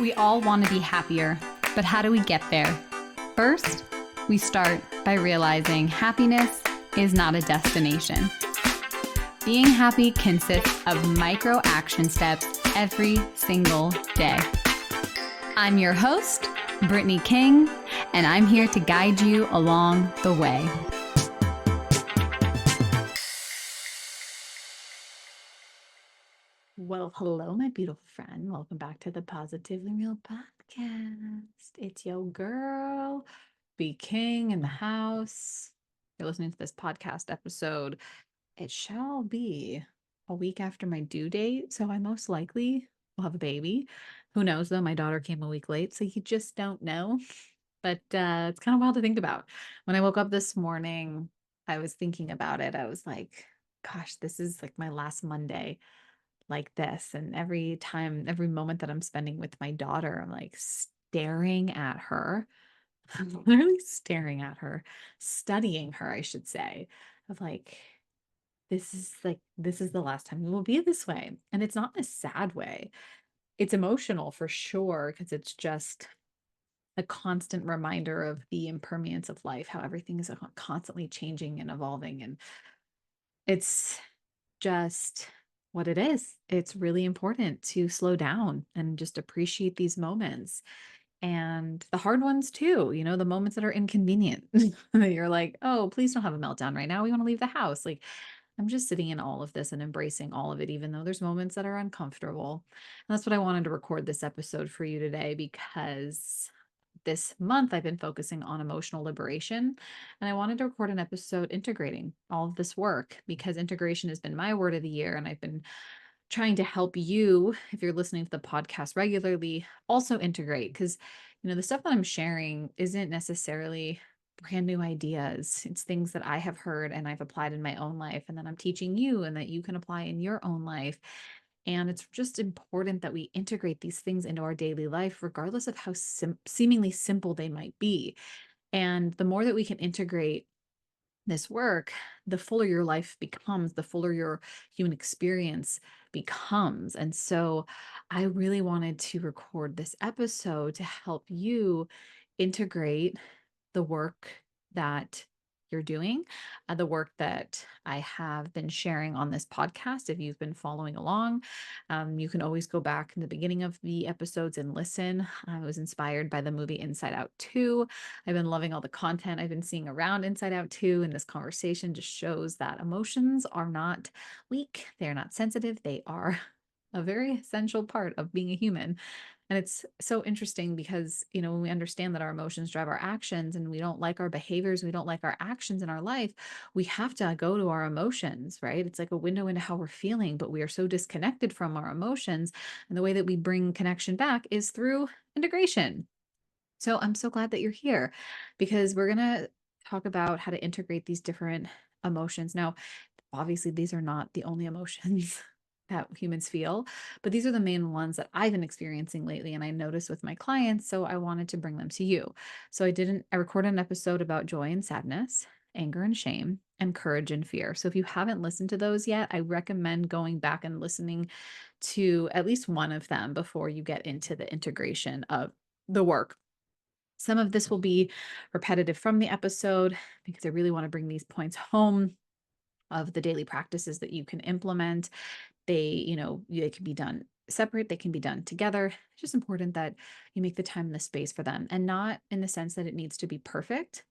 We all want to be happier, but how do we get there? First, we start by realizing happiness is not a destination. Being happy consists of micro action steps every single day. I'm your host, Brittany King, and I'm here to guide you along the way. Well, hello, my beautiful friend. Welcome back to the Positively Real podcast. It's your girl, Be King in the house. You're listening to this podcast episode. It shall be a week after my due date, so I most likely will have a baby. Who knows, though? My daughter came a week late, so you just don't know. But it's kind of wild to think about. When I woke up this morning, I was thinking about it. I was like, gosh, this is like my last Monday like this. And every time, every moment that I'm spending with my daughter, I'm like staring at her. I'm literally staring at her, studying her, I should say, of like, this is the last time we will be this way. And it's not in a sad way. It's emotional for sure, because it's just a constant reminder of the impermanence of life, how everything is constantly changing and evolving. And it's just what it is. It's really important to slow down and just appreciate these moments and the hard ones too, the moments that are inconvenient. That you're like, oh, please don't have a meltdown right now. We want to leave the house. Like, I'm just sitting in all of this and embracing all of it, even though there's moments that are uncomfortable. And that's what I wanted to record this episode for you today, because this month I've been focusing on emotional liberation, and I wanted to record an episode integrating all of this work, because integration has been my word of the year, and I've been trying to help you, if you're listening to the podcast regularly, also integrate, because the stuff that I'm sharing isn't necessarily brand new ideas. It's things that I have heard and I've applied in my own life, and then I'm teaching you and that you can apply in your own life. And it's just important that we integrate these things into our daily life, regardless of how seemingly simple they might be. And the more that we can integrate this work, the fuller your life becomes, the fuller your human experience becomes. And so I really wanted to record this episode to help you integrate the work that you're doing, the work that I have been sharing on this podcast. If you've been following along, you can always go back in the beginning of the episodes and listen. I was inspired by the movie Inside Out 2. I've been loving all the content I've been seeing around Inside Out 2, and this conversation just shows that emotions are not weak, they're not sensitive, they are a very essential part of being a human. And it's so interesting because, when we understand that our emotions drive our actions and we don't like our behaviors, we don't like our actions in our life, we have to go to our emotions, right? It's like a window into how we're feeling, but we are so disconnected from our emotions. And the way that we bring connection back is through integration. So I'm so glad that you're here, because we're going to talk about how to integrate these different emotions. Now, obviously, these are not the only emotions that humans feel, but these are the main ones that I've been experiencing lately and I notice with my clients. So I wanted to bring them to you. So I recorded an episode about joy and sadness, anger and shame, and courage and fear. So if you haven't listened to those yet, I recommend going back and listening to at least one of them before you get into the integration of the work. Some of this will be repetitive from the episode, because I really want to bring these points home of the daily practices that you can implement. They can be done separate, they can be done together. It's just important that you make the time and the space for them, and not in the sense that it needs to be perfect,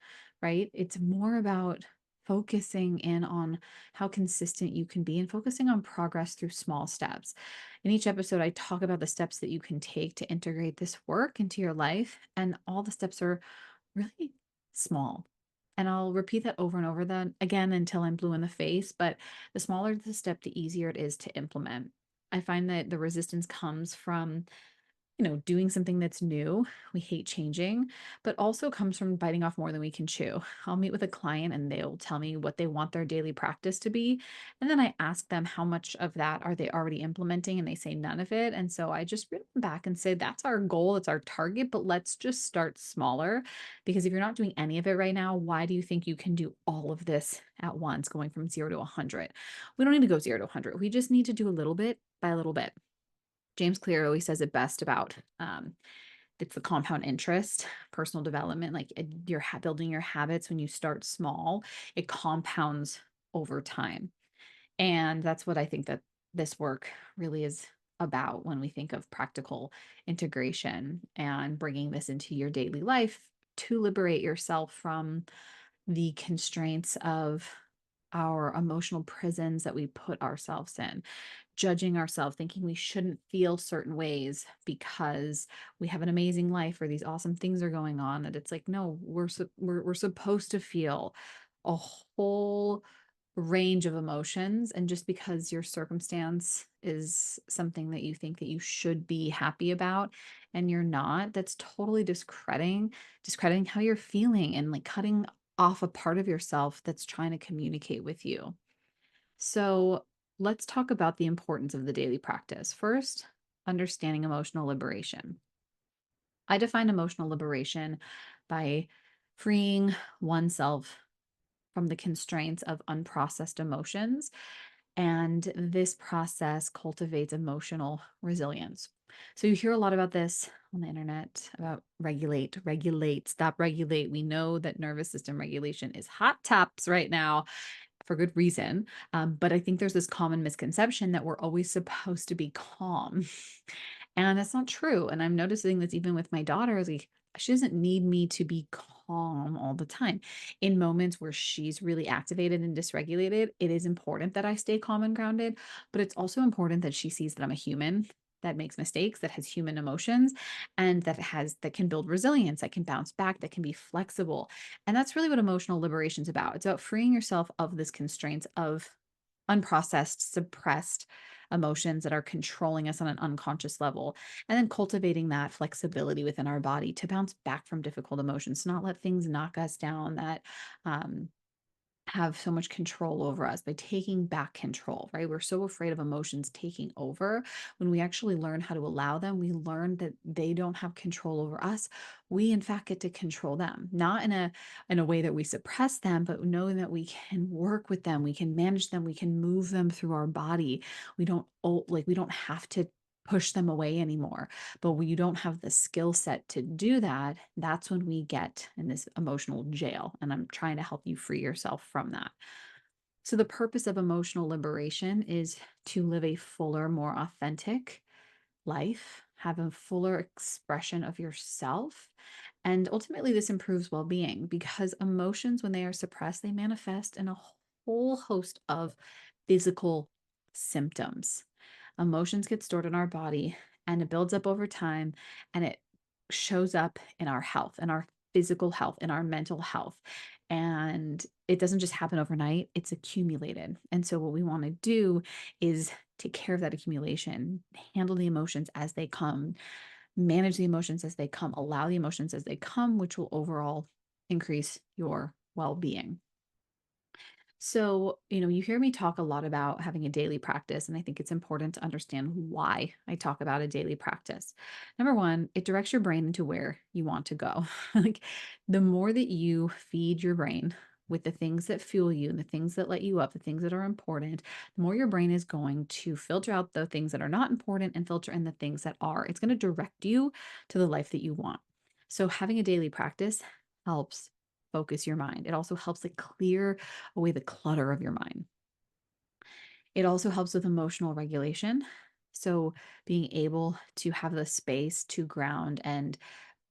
right? It's more about focusing in on how consistent you can be and focusing on progress through small steps. In each episode, I talk about the steps that you can take to integrate this work into your life, and all the steps are really small. And I'll repeat that over and over then again until I'm blue in the face. But the smaller the step, the easier it is to implement. I find that the resistance comes from doing something that's new. We hate changing, but also comes from biting off more than we can chew. I'll meet with a client and they'll tell me what they want their daily practice to be. And then I ask them how much of that are they already implementing, and they say none of it. And so I just bring them back and say, that's our goal, it's our target, but let's just start smaller. Because if you're not doing any of it right now, why do you think you can do all of this at once, going from 0 to 100? We don't need to go 0 to 100. We just need to do a little bit by little bit. James Clear always says it best about it's the compound interest, personal development, like building your habits when you start small, it compounds over time. And that's what I think that this work really is about when we think of practical integration and bringing this into your daily life to liberate yourself from the constraints of our emotional prisons that we put ourselves in, judging ourselves, thinking we shouldn't feel certain ways because we have an amazing life or these awesome things are going on. That it's like, no, we're supposed to feel a whole range of emotions, and just because your circumstance is something that you think that you should be happy about and you're not, that's totally discrediting how you're feeling and like cutting off a part of yourself that's trying to communicate with you. So, let's talk about the importance of the daily practice. First, understanding emotional liberation. I define emotional liberation by freeing oneself from the constraints of unprocessed emotions. And this process cultivates emotional resilience. So you hear a lot about this on the internet about regulate, stop, regulate. We know that nervous system regulation is hot tops right now for good reason. But I think there's this common misconception that we're always supposed to be calm. And that's not true. And I'm noticing this even with my daughter, like she doesn't need me to be calm all the time. In moments where she's really activated and dysregulated, it is important that I stay calm and grounded, but it's also important that she sees that I'm a human that makes mistakes, that has human emotions, and that can build resilience, that can bounce back, that can be flexible. And that's really what emotional liberation is about. It's about freeing yourself of this constraints of unprocessed, suppressed emotions that are controlling us on an unconscious level, and then cultivating that flexibility within our body to bounce back from difficult emotions, to not let things knock us down that um, have so much control over us by taking back control, right? We're so afraid of emotions taking over. When we actually learn how to allow them, we learn that they don't have control over us. We in fact get to control them, not in a way that we suppress them, but knowing that we can work with them, we can manage them, we can move them through our body. We don't have to push them away anymore. But when you don't have the skill set to do that, that's when we get in this emotional jail. And I'm trying to help you free yourself from that. So, the purpose of emotional liberation is to live a fuller, more authentic life, have a fuller expression of yourself. And ultimately, this improves well being because emotions, when they are suppressed, they manifest in a whole host of physical symptoms. Emotions get stored in our body and it builds up over time and it shows up in our health, in our physical health, in our mental health. And it doesn't just happen overnight, it's accumulated. And so, what we want to do is take care of that accumulation, handle the emotions as they come, manage the emotions as they come, allow the emotions as they come, which will overall increase your well being. So, you hear me talk a lot about having a daily practice, and I think it's important to understand why I talk about a daily practice. Number one, it directs your brain into where you want to go. Like the more that you feed your brain with the things that fuel you and the things that light you up, the things that are important, the more your brain is going to filter out the things that are not important and filter in the things that are. It's going to direct you to the life that you want. So, having a daily practice helps focus your mind. It also helps like clear away the clutter of your mind. It also helps with emotional regulation. So, being able to have the space to ground and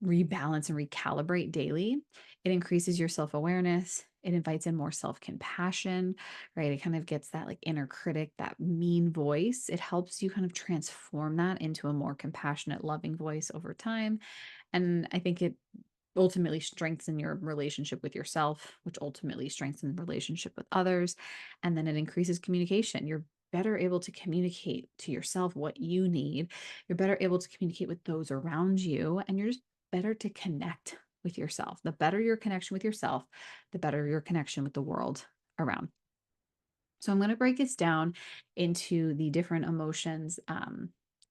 rebalance and recalibrate daily, it increases your self awareness. It invites in more self compassion, right? It kind of gets that like inner critic, that mean voice. It helps you kind of transform that into a more compassionate, loving voice over time. And I think it ultimately strengthen your relationship with yourself, which ultimately strengthens relationship with others. And then it increases communication. You're better able to communicate to yourself what you need. You're better able to communicate with those around you, and you're just better to connect with yourself. The better your connection with yourself, the better your connection with the world around. So I'm going to break this down into the different emotions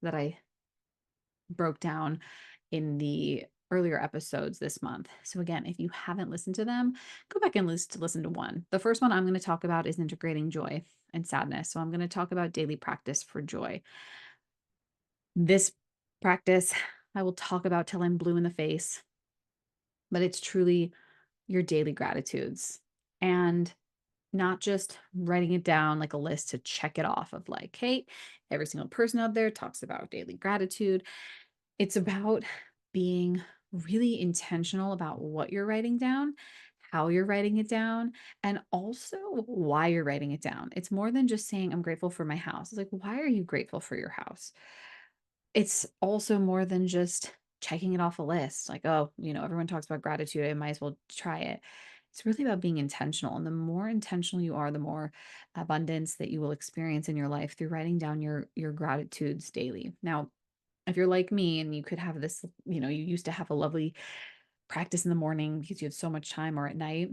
that I broke down in the earlier episodes this month. So again, if you haven't listened to them, go back and listen to one. The first one I'm going to talk about is integrating joy and sadness. So I'm going to talk about daily practice for joy. This practice I will talk about till I'm blue in the face, but it's truly your daily gratitudes. And not just writing it down like a list to check it off of like, hey, every single person out there talks about daily gratitude. It's about being really intentional about what you're writing down, how you're writing it down, and also why you're writing it down. It's more than just saying, I'm grateful for my house. It's like, why are you grateful for your house? It's also more than just checking it off a list. Like, oh, everyone talks about gratitude. I might as well try it. It's really about being intentional. And the more intentional you are, the more abundance that you will experience in your life through writing down your gratitudes daily. Now, if you're like me and you could have this, you used to have a lovely practice in the morning because you had so much time or at night,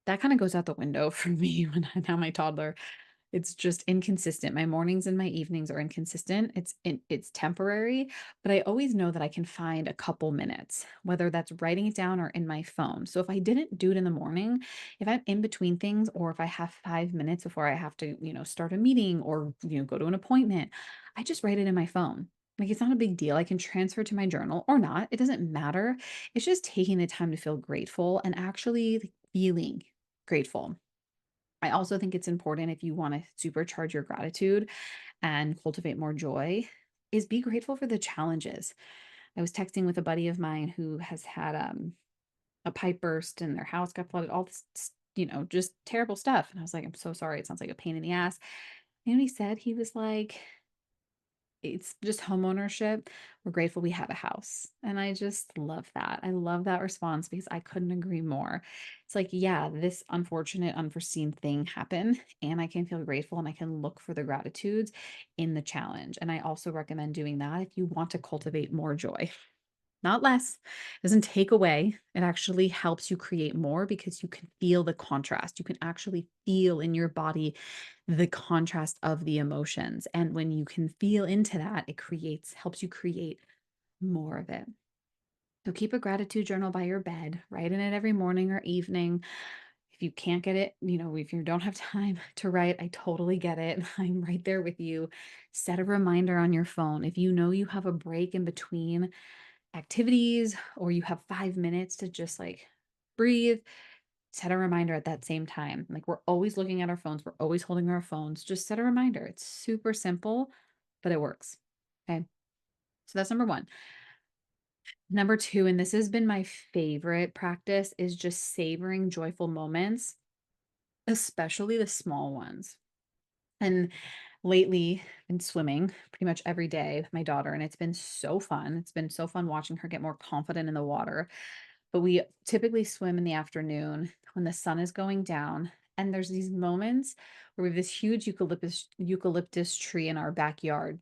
that kind of goes out the window for me when I now my toddler. It's just inconsistent. My mornings and my evenings are inconsistent. It's temporary, but I always know that I can find a couple minutes, whether that's writing it down or in my phone. So if I didn't do it in the morning, if I'm in between things or if I have 5 minutes before I have to, start a meeting or, go to an appointment, I just write it in my phone. Like it's not a big deal. I can transfer to my journal or not. It doesn't matter. It's just taking the time to feel grateful and actually like, feeling grateful. I also think it's important if you want to supercharge your gratitude and cultivate more joy is be grateful for the challenges. I was texting with a buddy of mine who has had a pipe burst and their house got flooded, all this, just terrible stuff. And I was like, I'm so sorry. It sounds like a pain in the ass. And he said, he was like, it's just homeownership. We're grateful we have a house. And I just love that. I love that response because I couldn't agree more. It's like, yeah, this unfortunate, unforeseen thing happened, and I can feel grateful and I can look for the gratitudes in the challenge. And I also recommend doing that if you want to cultivate more joy. Not less. It doesn't take away. It actually helps you create more because you can feel the contrast. You can actually feel in your body the contrast of the emotions. And when you can feel into that, helps you create more of it. So keep a gratitude journal by your bed, write in it every morning or evening. If you can't get it, if you don't have time to write, I totally get it. I'm right there with you. Set a reminder on your phone. If you know you have a break in between activities or you have 5 minutes to just like breathe, set a reminder at that same time. Like we're always looking at our phones, we're always holding our phones. Just set a reminder. It's super simple, but it works. Okay. So that's number one. Number two, and this has been my favorite practice, is just savoring joyful moments, especially the small ones. And lately, I've been swimming pretty much every day with my daughter, and it's been so fun. It's been so fun watching her get more confident in the water. But we typically swim in the afternoon when the sun is going down. And there's these moments where we have this huge eucalyptus tree in our backyard.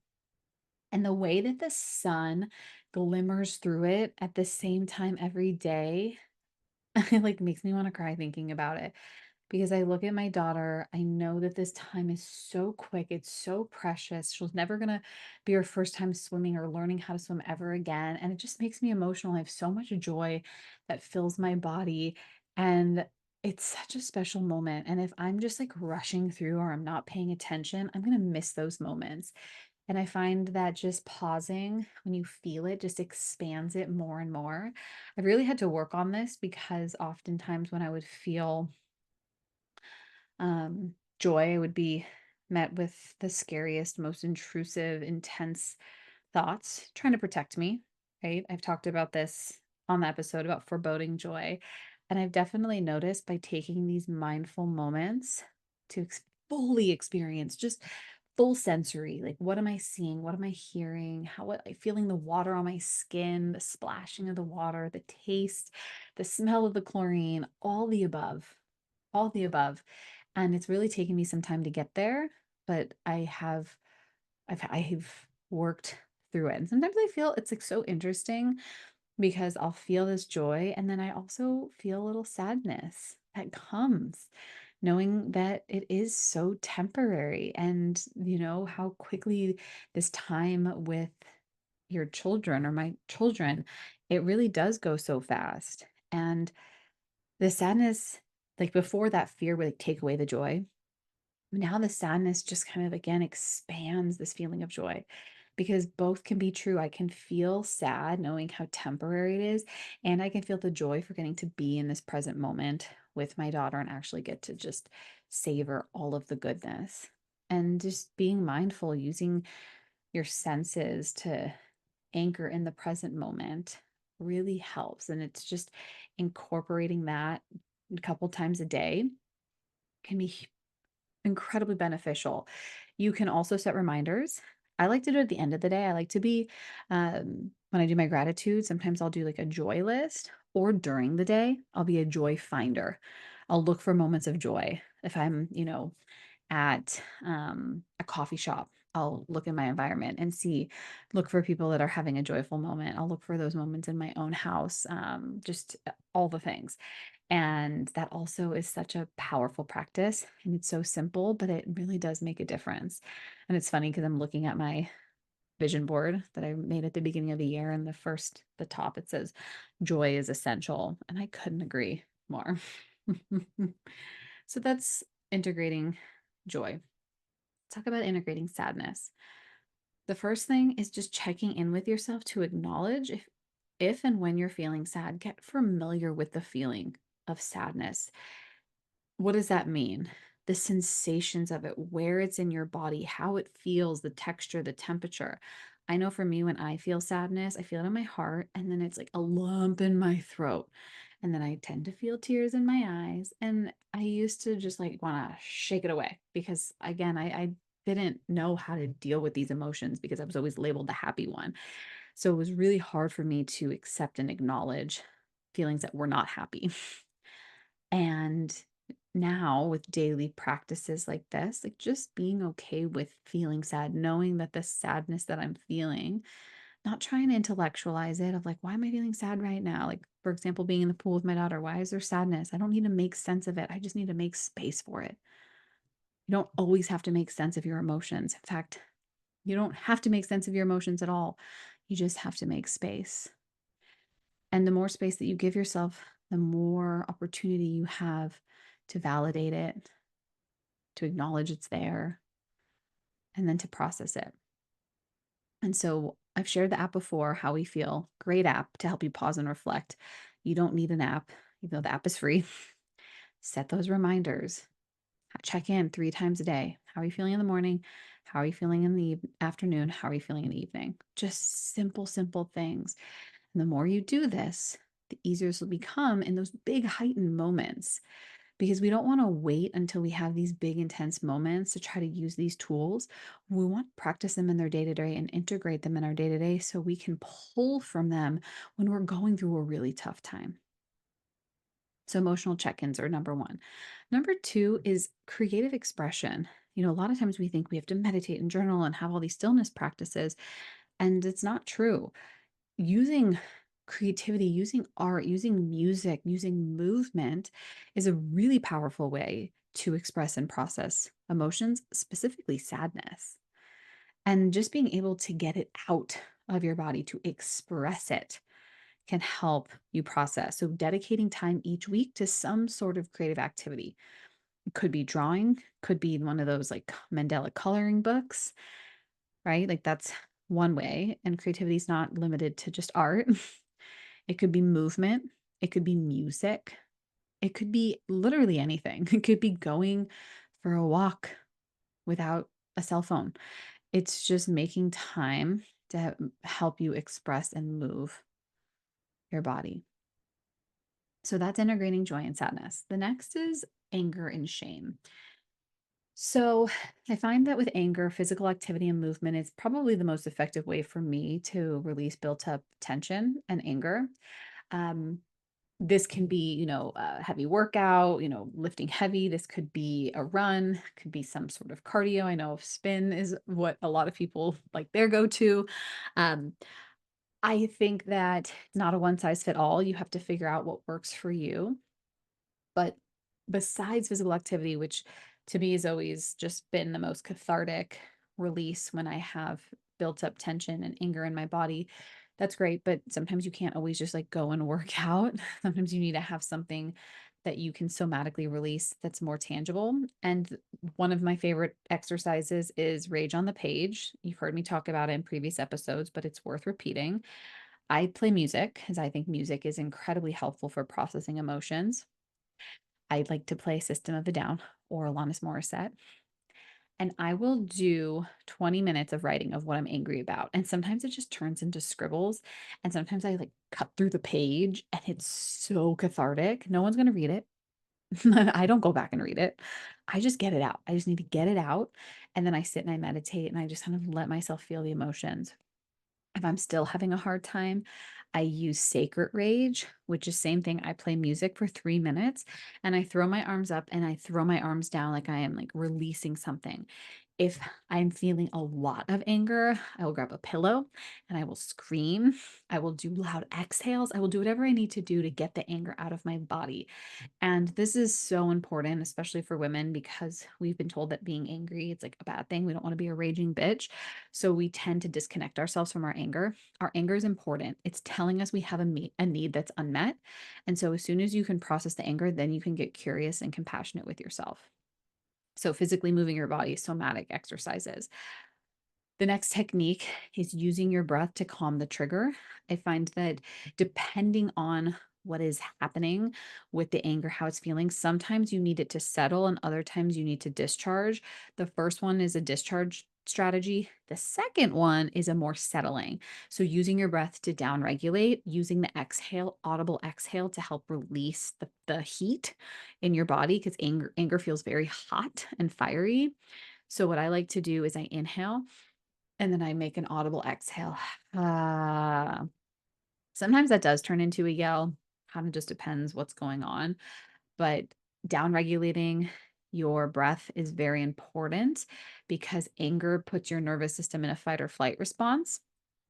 And the way that the sun glimmers through it at the same time every day, it like makes me want to cry thinking about it because I look at my daughter. I know that this time is so quick. It's so precious. She's never going to be her first time swimming or learning how to swim ever again. And it just makes me emotional. I have so much joy that fills my body. And it's such a special moment. And if I'm just like rushing through or I'm not paying attention, I'm going to miss those moments. And I find that just pausing when you feel it just expands it more and more. I really had to work on this because oftentimes when I would feel joy would be met with the scariest, most intrusive, intense thoughts trying to protect me, right? I've talked about this on the episode about foreboding joy. And I've definitely noticed by taking these mindful moments to fully experience just full sensory, like what am I seeing? What am I hearing? How am I feeling the water on my skin, the splashing of the water, the taste, the smell of the chlorine, all the above, all the above. And it's really taken me some time to get there, but I've worked through it. And sometimes I feel it's like so interesting because I'll feel this joy and then I also feel a little sadness that comes knowing that it is so temporary and how quickly this time with your children or my children, it really does go so fast. And the sadness, like before that fear would like take away the joy, now the sadness just kind of again expands this feeling of joy. because both can be true. I can feel sad knowing how temporary it is, and I can feel the joy for getting to be in this present moment with my daughter and actually get to just savor all of the goodness. And just being mindful, using your senses to anchor in the present moment really helps. And it's just incorporating that a couple times a day can be incredibly beneficial. You can also set reminders. I like to do it at the end of the day. I like to be, when I do my gratitude, sometimes I'll do like a joy list, or during the day, I'll be a joy finder. I'll look for moments of joy. If I'm, at a coffee shop, I'll look in my environment and look for people that are having a joyful moment. I'll look for those moments in my own house, just all the things. And that also is such a powerful practice. And it's so simple, but it really does make a difference. And it's funny because I'm looking at my vision board that I made at the beginning of the year. And the top, it says, joy is essential. And I couldn't agree more. So that's integrating joy. Talk about integrating sadness. The first thing is just checking in with yourself to acknowledge if and when you're feeling sad, get familiar with the feeling of sadness. What does that mean? The sensations of it, where it's in your body, how it feels, the texture, the temperature. I know for me, when I feel sadness, I feel it in my heart, and then it's like a lump in my throat. And then I tend to feel tears in my eyes. And I used to just like want to shake it away because, again, I didn't know how to deal with these emotions because I was always labeled the happy one. So it was really hard for me to accept and acknowledge feelings that were not happy. And now with daily practices like this, like just being okay with feeling sad, knowing that the sadness that I'm feeling, not trying to intellectualize it of like, why am I feeling sad right now? Like, for example, being in the pool with my daughter, why is there sadness? I don't need to make sense of it. I just need to make space for it. You don't always have to make sense of your emotions. In fact, you don't have to make sense of your emotions at all. You just have to make space. And the more space that you give yourself, the more opportunity you have to validate it, to acknowledge it's there, and then to process it. And so I've shared the app before, How We Feel. Great app to help you pause and reflect. You don't need an app, even though the app is free. Set those reminders. Check in 3 times a day. How are you feeling in the morning? How are you feeling in the afternoon? How are you feeling in the evening? Just simple, simple things. And the more you do this, the easier this will become in those big heightened moments, because we don't want to wait until we have these big intense moments to try to use these tools. We want to practice them in their day-to-day and integrate them in our day-to-day so we can pull from them when we're going through a really tough time. So emotional check-ins are number one. Number two is creative expression. A lot of times we think we have to meditate and journal and have all these stillness practices, and it's not true. Using creativity, using art, using music, using movement is a really powerful way to express and process emotions, specifically sadness. And just being able to get it out of your body, to express it, can help you process. So, dedicating time each week to some sort of creative activity. It could be drawing, could be one of those like Mandela coloring books, right? Like that's one way. And creativity is not limited to just art. It could be movement, it could be music, it could be literally anything. It could be going for a walk without a cell phone. It's just making time to help you express and move your body. So that's integrating joy and sadness. The next is anger and shame. So I find that with anger, physical activity and movement is probably the most effective way for me to release built up tension and anger. Um, This can be, a heavy workout, lifting heavy. This could be a run, could be some sort of cardio. I know spin is what a lot of people like their go-to. Um, I think that it's not a one size fit all. You have to figure out what works for you. But besides physical activity, which to me has always just been the most cathartic release when I have built up tension and anger in my body, that's great. But sometimes you can't always just like go and work out. Sometimes you need to have something that you can somatically release that's more tangible. And one of my favorite exercises is Rage on the Page. You've heard me talk about it in previous episodes, but it's worth repeating. I play music because I think music is incredibly helpful for processing emotions. I like to play System of a Down or Alanis Morissette. And I will do 20 minutes of writing of what I'm angry about. And sometimes it just turns into scribbles. And sometimes I like cut through the page and it's so cathartic. No one's going to read it. I don't go back and read it. I just get it out. I just need to get it out. And then I sit and I meditate and I just kind of let myself feel the emotions. If I'm still having a hard time, I use Sacred Rage, which is same thing. I play music for 3 minutes and I throw my arms up and I throw my arms down like I am like releasing something. If I'm feeling a lot of anger, I will grab a pillow and I will scream. I will do loud exhales. I will do whatever I need to do to get the anger out of my body. And this is so important, especially for women, because we've been told that being angry, it's like a bad thing. We don't want to be a raging bitch. So we tend to disconnect ourselves from our anger. Our anger is important. It's telling us we have a need that's unmet. And so as soon as you can process the anger, then you can get curious and compassionate with yourself. So physically moving your body, somatic exercises. The next technique is using your breath to calm the trigger. I find that depending on what is happening with the anger, how it's feeling, sometimes you need it to settle and other times you need to discharge. The first one is a discharge strategy. The second one is a more settling. So using your breath to down regulate, using the exhale, audible exhale to help release the heat in your body because anger feels very hot and fiery. So what I like to do is I inhale and then I make an audible exhale. Ah. Sometimes that does turn into a yell. Kind of just depends what's going on. But down regulating your breath is very important because anger puts your nervous system in a fight or flight response.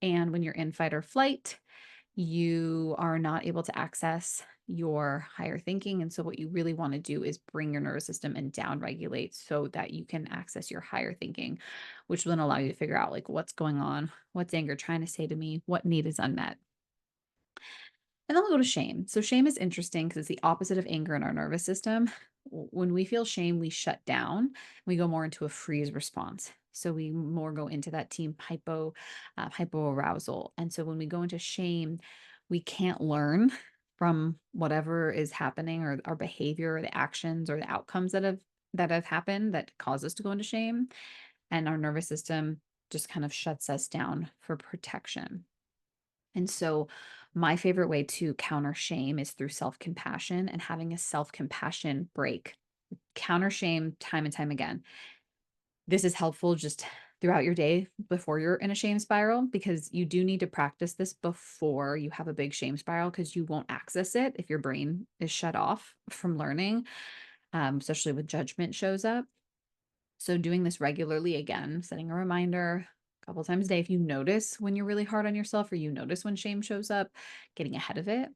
And when you're in fight or flight, you are not able to access your higher thinking. And so, what you really want to do is bring your nervous system and down regulate so that you can access your higher thinking, which will then allow you to figure out like what's going on, what's anger trying to say to me, what need is unmet. And then we'll go to shame. So, shame is interesting because it's the opposite of anger in our nervous system. When we feel shame, we shut down, we go more into a freeze response. So, we more go into that team hypo arousal. And so, when we go into shame, we can't learn from whatever is happening or our behavior or the actions or the outcomes that have happened that cause us to go into shame. And our nervous system just kind of shuts us down for protection. And so, my favorite way to counter shame is through self compassion and having a self compassion break. Counter shame time and time again. This is helpful just throughout your day before you're in a shame spiral because you do need to practice this before you have a big shame spiral because you won't access it if your brain is shut off from learning, especially with judgment shows up. So doing this regularly, again, setting a reminder a couple times a day if you notice when you're really hard on yourself or you notice when shame shows up, getting ahead of it.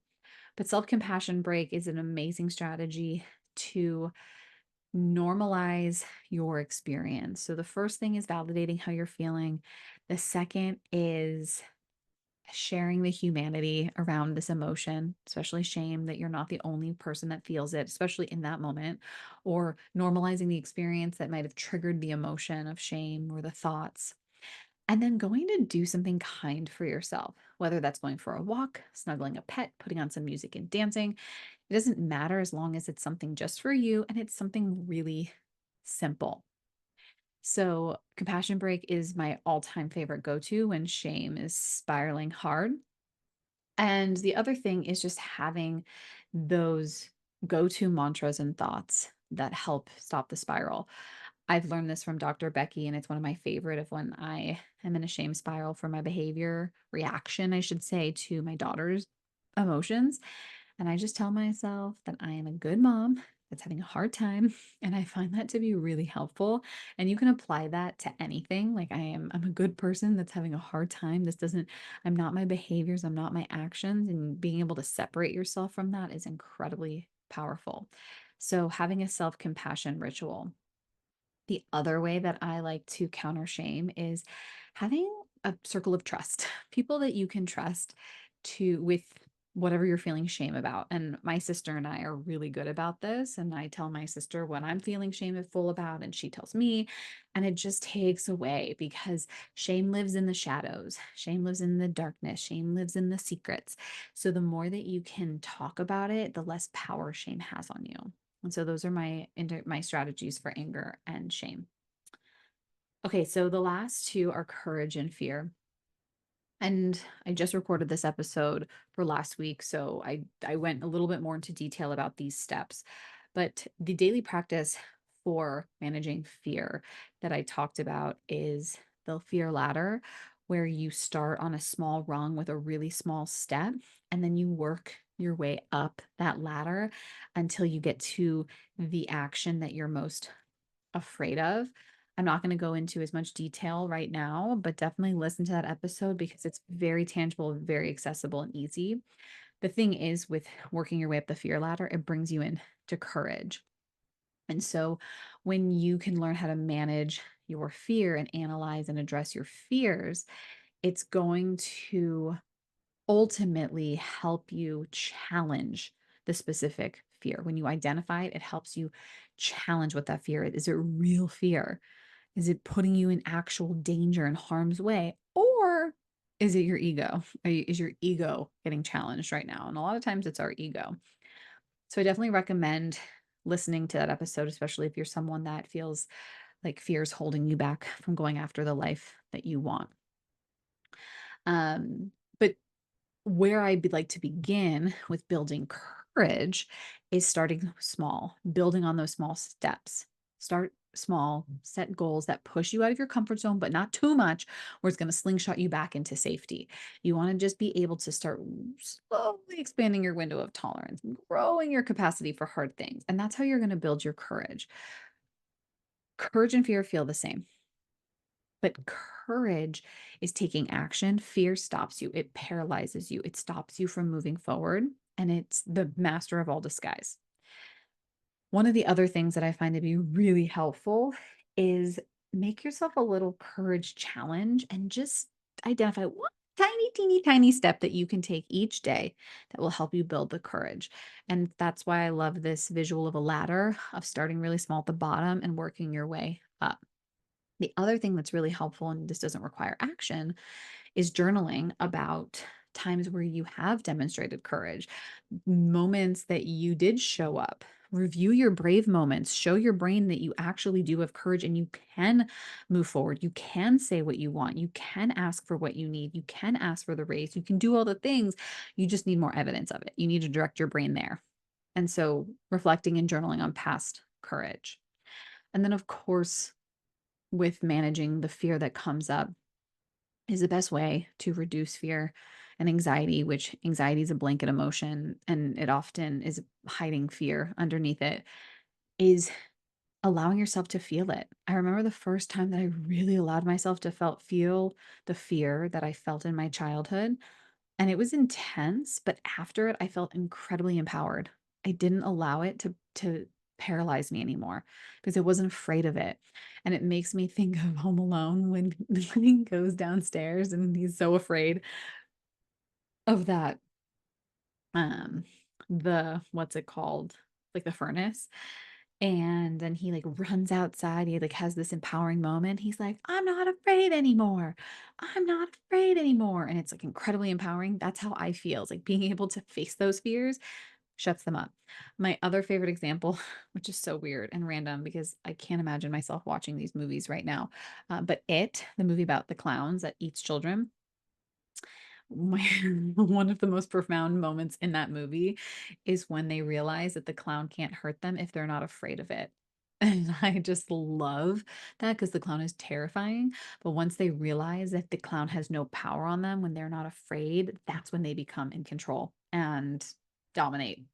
But self-compassion break is an amazing strategy to normalize your experience. So the first thing is validating how you're feeling. The second is sharing the humanity around this emotion, especially shame, that you're not the only person that feels it, especially in that moment, or normalizing the experience that might have triggered the emotion of shame or the thoughts. And then going to do something kind for yourself, whether that's going for a walk, snuggling a pet, putting on some music and dancing. It doesn't matter as long as it's something just for you and it's something really simple. So, compassion break is my all time favorite go to when shame is spiraling hard. And the other thing is just having those go to mantras and thoughts that help stop the spiral. I've learned this from Dr. Becky, and it's one of my favorite of when I am in a shame spiral for my behavior reaction, I should say, to my daughter's emotions. And I just tell myself that I am a good mom that's having a hard time. And I find that to be really helpful. And you can apply that to anything. Like I'm a good person that's having a hard time. I'm not my behaviors, I'm not my actions. And being able to separate yourself from that is incredibly powerful. So having a self-compassion ritual. The other way that I like to counter shame is having a circle of trust, people that you can trust to with whatever you're feeling shame about. And my sister and I are really good about this. And I tell my sister what I'm feeling shameful about, and she tells me, and it just takes away because shame lives in the shadows, shame lives in the darkness, shame lives in the secrets. So the more that you can talk about it, the less power shame has on you. And so those are my strategies for anger and shame. Okay, so the last two are courage and fear. And I just recorded this episode for last week, so I went a little bit more into detail about these steps. But the daily practice for managing fear that I talked about is the fear ladder, where you start on a small rung with a really small step, and then you work your way up that ladder until you get to the action that you're most afraid of. I'm not going to go into as much detail right now, but definitely listen to that episode because it's very tangible, very accessible, and easy. The thing is, with working your way up the fear ladder, it brings you into courage. And so, when you can learn how to manage your fear and analyze and address your fears, it's going to ultimately help you challenge the specific fear. When you identify it, it helps you challenge what that fear is. Is it real fear? Is it putting you in actual danger and harm's way? Or is it your ego? Is your ego getting challenged right now? And a lot of times it's our ego. So I definitely recommend listening to that episode, especially if you're someone that feels like fear is holding you back from going after the life that you want. But where I'd like to begin with building courage is starting small, building on those small steps. Start small, set goals that push you out of your comfort zone, but not too much, where it's going to slingshot you back into safety. You want to just be able to start slowly expanding your window of tolerance, growing your capacity for hard things. And that's how you're going to build your courage. Courage and fear feel the same. But courage is taking action. Fear stops you, it paralyzes you, it stops you from moving forward, and it's the master of all disguise. One of the other things that I find to be really helpful is make yourself a little courage challenge and just identify one tiny, teeny, tiny step that you can take each day that will help you build the courage. And that's why I love this visual of a ladder, of starting really small at the bottom and working your way up. The other thing that's really helpful, and this doesn't require action, is journaling about times where you have demonstrated courage, moments that you did show up. Review your brave moments, show your brain that you actually do have courage and you can move forward. You can say what you want. You can ask for what you need. You can ask for the raise. You can do all the things. You just need more evidence of it. You need to direct your brain there. And so, reflecting and journaling on past courage. And then, of course, with managing the fear that comes up is the best way to reduce fear and anxiety, which anxiety is a blanket emotion and it often is hiding fear underneath it, is allowing yourself to feel it. I remember the first time that I really allowed myself to feel the fear that I felt in my childhood. And it was intense, but after it, I felt incredibly empowered. I didn't allow it to paralyze me anymore because I wasn't afraid of it. And it makes me think of Home Alone when, when he goes downstairs and he's so afraid of that um the what's it called? Like the furnace. And then he like runs outside. He like has this empowering moment. He's like, I'm not afraid anymore. I'm not afraid anymore. And it's like incredibly empowering. That's how I feel. It's like being able to face those fears shuts them up. My other favorite example, which is so weird and random because I can't imagine myself watching these movies right now, but the movie about the clowns that eats children, my one of the most profound moments in that movie is when they realize that the clown can't hurt them if they're not afraid of it. And I just love that because the clown is terrifying. But once they realize that the clown has no power on them when they're not afraid, that's when they become in control and dominate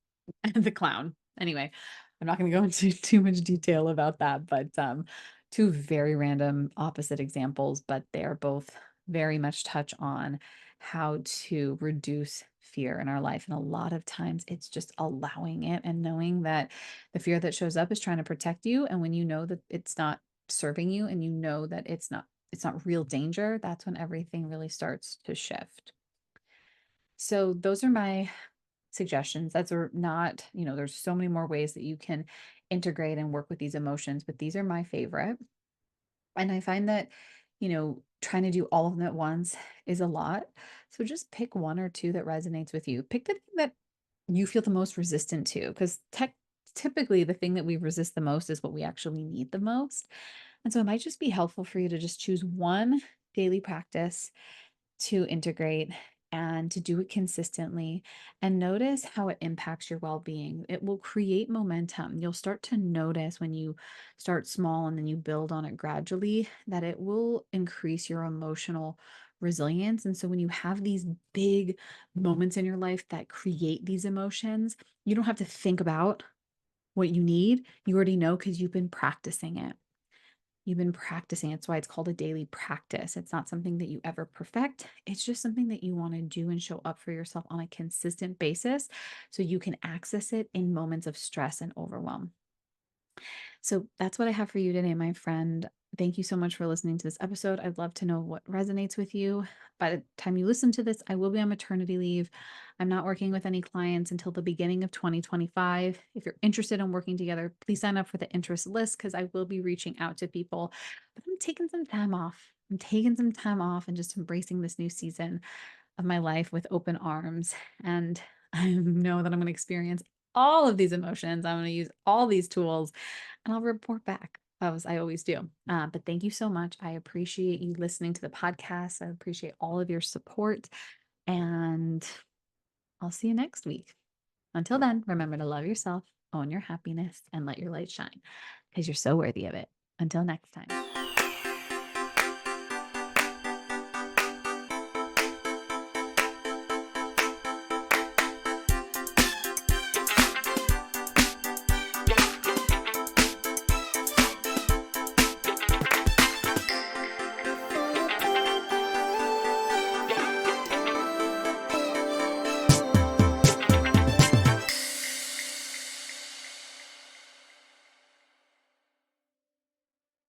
the clown. Anyway, I'm not going to go into too much detail about that, but two very random opposite examples, but they are both very much touch on how to reduce fear in our life. And a lot of times it's just allowing it and knowing that the fear that shows up is trying to protect you. And when you know that it's not serving you and you know that it's not real danger, that's when everything really starts to shift. So those are my suggestions. That's are not, there's so many more ways that you can integrate and work with these emotions, but these are my favorite. And I find that, trying to do all of them at once is a lot. So just pick one or two that resonates with you. Pick the thing that you feel the most resistant to, because typically the thing that we resist the most is what we actually need the most. And so it might just be helpful for you to just choose one daily practice to integrate and to do it consistently and notice how it impacts your well-being. It will create momentum. You'll start to notice when you start small and then you build on it gradually that it will increase your emotional resilience. And so when you have these big moments in your life that create these emotions, you don't have to think about what you need. You already know because you've been practicing it. You've been practicing. It's why it's called a daily practice. It's not something that you ever perfect. It's just something that you want to do and show up for yourself on a consistent basis so you can access it in moments of stress and overwhelm. So that's what I have for you today, my friend. Thank you so much for listening to this episode. I'd love to know what resonates with you. By the time you listen to this, I will be on maternity leave. I'm not working with any clients until the beginning of 2025. If you're interested in working together, please sign up for the interest list because I will be reaching out to people. But I'm taking some time off. I'm taking some time off and just embracing this new season of my life with open arms. And I know that I'm going to experience all of these emotions. I'm going to use all these tools and I'll report back as I always do. But thank you so much. I appreciate you listening to the podcast. I appreciate all of your support. And I'll see you next week. Until then, remember to love yourself, own your happiness, and let your light shine because you're so worthy of it. Until next time.